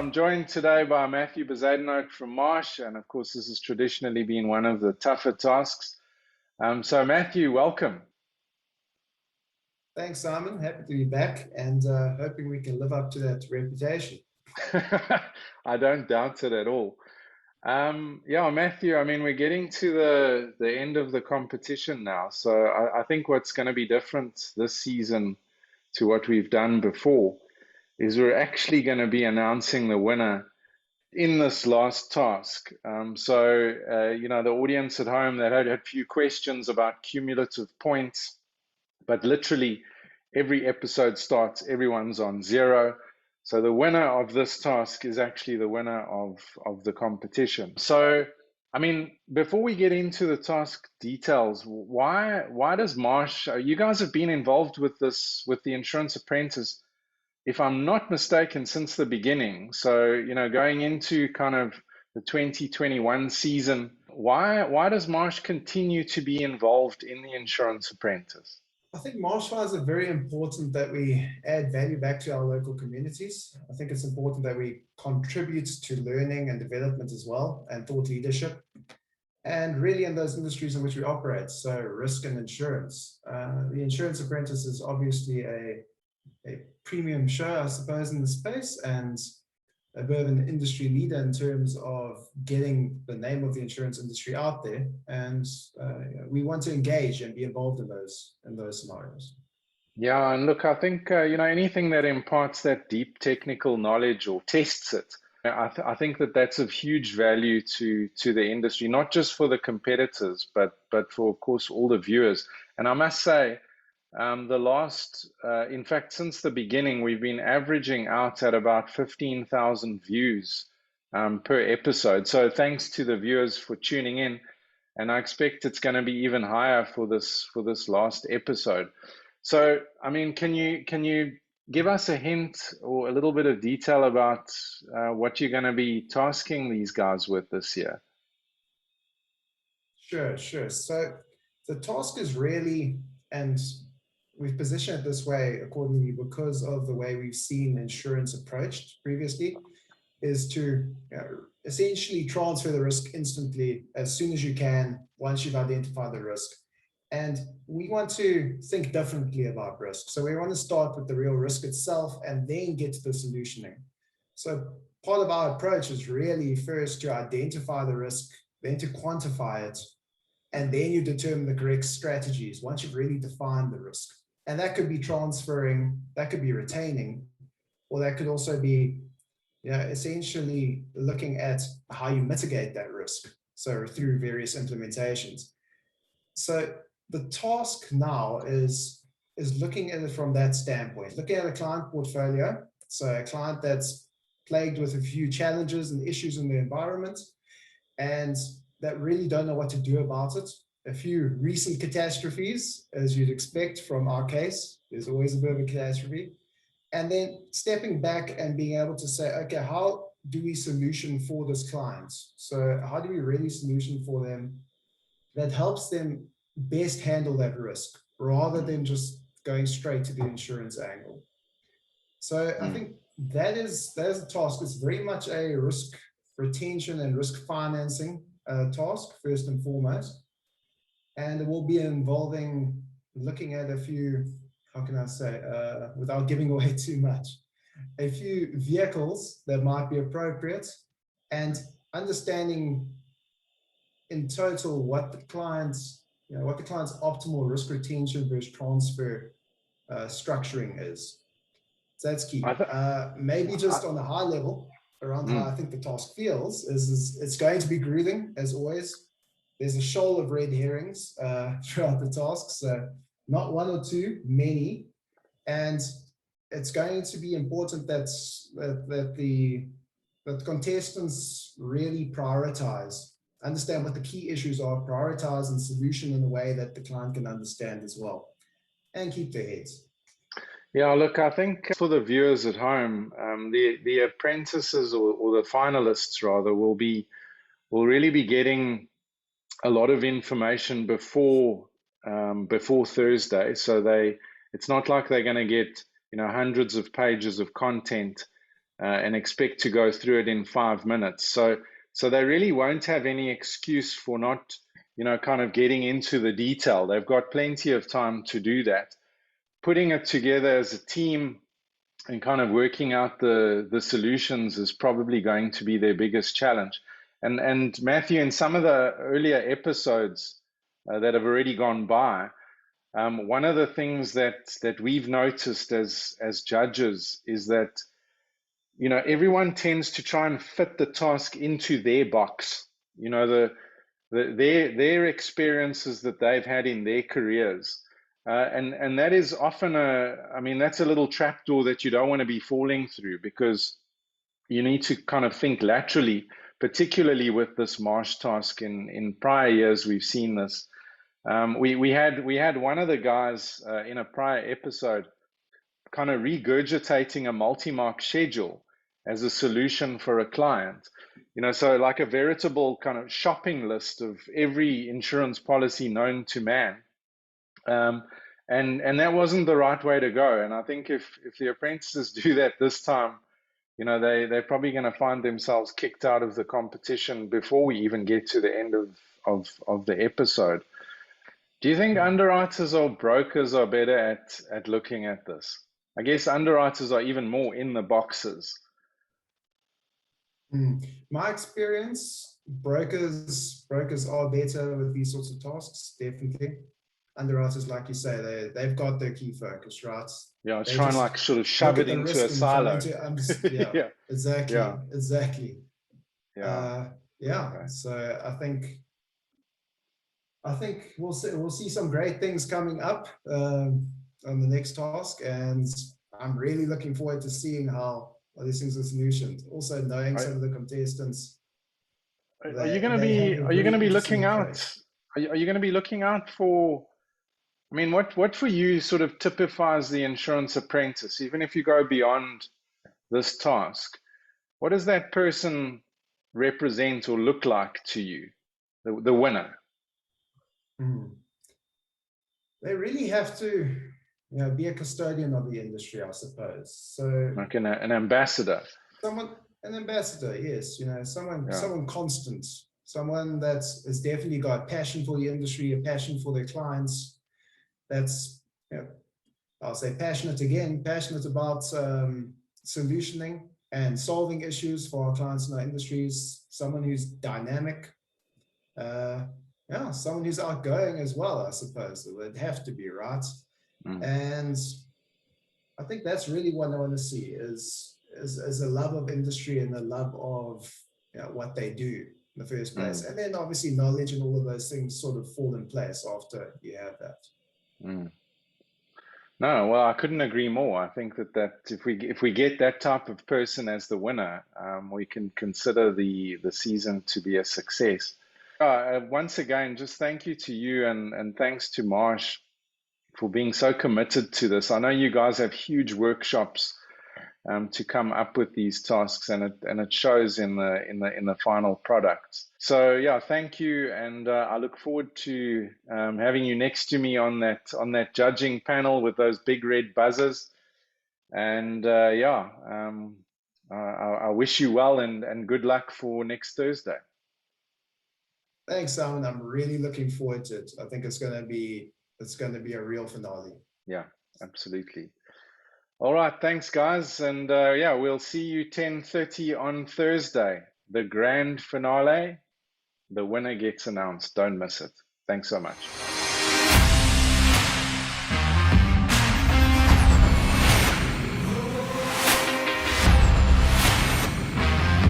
I'm joined today by Matthew Bezuidenhout from Marsh, and of course, this has traditionally been one of the tougher tasks. So, Matthew, welcome. Thanks, Simon. Happy to be back and hoping we can live up to that reputation. I don't doubt it at all. Yeah, Matthew, I mean, we're getting to the end of the competition now. So I think what's going to be different this season to what we've done before is we're actually going to be announcing the winner in this last task. The audience at home that had a few questions about cumulative points, but literally every episode starts, everyone's on 0. So the winner of this task is actually the winner of the competition. So, I mean, before we get into the task details, why does Marsh, you guys have been involved with this, with the Insurance Apprentice, if I'm not mistaken, since the beginning. So, going into kind of the 2021 season, why does Marsh continue to be involved in the Insurance Apprentice? I think Marsh finds it very important that we add value back to our local communities. I think it's important that we contribute to learning and development as well, and thought leadership, and really in those industries in which we operate, so risk and insurance. The Insurance Apprentice is obviously a premium show, I suppose, in the space, and a bit of an industry leader in terms of getting the name of the insurance industry out there. And we want to engage and be involved in those scenarios. Yeah, and look, I think anything that imparts that deep technical knowledge or tests it, I think that's of huge value to the industry, not just for the competitors, but for, of course, all the viewers. And I must say, in fact, since the beginning, we've been averaging out at about 15,000 views per episode. So thanks to the viewers for tuning in, and I expect it's going to be even higher for this last episode. So, I mean, can you give us a hint or a little bit of detail about what you're going to be tasking these guys with this year? Sure. So the task is really, and we've positioned it this way accordingly because of the way we've seen insurance approached previously, is to essentially transfer the risk instantly as soon as you can once you've identified the risk. And we want to think differently about risk. So we want to start with the real risk itself and then get to the solutioning. So part of our approach is really first to identify the risk, then to quantify it, and then you determine the correct strategies once you've really defined the risk. And that could be transferring, that could be retaining, or that could also be essentially looking at how you mitigate that risk, so through various implementations. So the task now is looking at it from that standpoint, looking at a client portfolio, so a client that's plagued with a few challenges and issues in the environment, and that really don't know what to do about it. A few recent catastrophes, as you'd expect from our case. There's always a bit of a catastrophe. And then stepping back and being able to say, okay, how do we solution for this client? So how do we really solution for them that helps them best handle that risk, rather than just going straight to the insurance angle? So I think that is a task. It's very much a risk retention and risk financing task, first and foremost. And it will be involving looking at a few, how can I say, without giving away too much, a few vehicles that might be appropriate, and understanding in total what the client's optimal risk retention versus transfer structuring is. So that's key. Maybe just on a high level around how I think the task feels is it's going to be grueling, as always. There's a shoal of red herrings throughout the task, so not one or two, many. And it's going to be important that the contestants really prioritize, understand what the key issues are, prioritize and solution in a way that the client can understand as well, and keep their heads. Yeah, look, I think for the viewers at home, the apprentices or the finalists rather will really be getting a lot of information before Thursday. So it's not like they're going to get hundreds of pages of content and expect to go through it in 5 minutes. So they really won't have any excuse for not, kind of getting into the detail. They've got plenty of time to do that. Putting it together as a team and kind of working out the solutions is probably going to be their biggest challenge. And Matthew, in some of the earlier episodes that have already gone by, one of the things that we've noticed as judges is that everyone tends to try and fit the task into their box. Their experiences that they've had in their careers. And that is often that's a little trapdoor that you don't want to be falling through, because you need to kind of think laterally, particularly with this marsh task. In prior years, we've seen this. We had one of the guys in a prior episode kind of regurgitating a multi-mark schedule as a solution for a client. So like a veritable kind of shopping list of every insurance policy known to man. And that wasn't the right way to go. And I think if the apprentices do that this time, they're probably going to find themselves kicked out of the competition before we even get to the end of the episode. Do you think underwriters or brokers are better at looking at this? I guess underwriters are even more in the boxes. My experience, brokers are better with these sorts of tasks, definitely. Underwriters, like you say, they've got their key focus, right? Yeah, it's trying to like sort of shove it into a silo. Yeah, exactly, Yeah. exactly. Yeah. Okay. So I think we'll see some great things coming up on the next task, and I'm really looking forward to seeing how these things are solutioned. Also knowing some of the contestants. Are you going to be looking out? Are you going to be looking out for? I mean, what for you sort of typifies the insurance apprentice? Even if you go beyond this task, what does that person represent or look like to you, the winner? They really have to, be a custodian of the industry, I suppose. So like an ambassador. An ambassador, yes. Someone constant, someone that has definitely got a passion for the industry, a passion for their clients. That's, I'll say passionate about solutioning and solving issues for our clients in our industries. Someone who's dynamic, someone who's outgoing as well, I suppose. It would have to be, right? And I think that's really what I want to see is a love of industry and a love of what they do in the first place. And then obviously knowledge and all of those things sort of fall in place after you have that. No, well, I couldn't agree more. I think that if we get that type of person as the winner, we can consider the season to be a success. Once again, just thank you to you and thanks to Marsh for being so committed to this. I know you guys have huge workshops to come up with these tasks, and it shows in the final product. So yeah, thank you, and I look forward to having you next to me on that judging panel with those big red buzzers. And I wish you well and good luck for next Thursday. Thanks, Simon. I'm really looking forward to it. I think it's going to be a real finale. Yeah, absolutely. All right, thanks, guys. And we'll see you 10:30 on Thursday. The grand finale. The winner gets announced. Don't miss it. Thanks so much.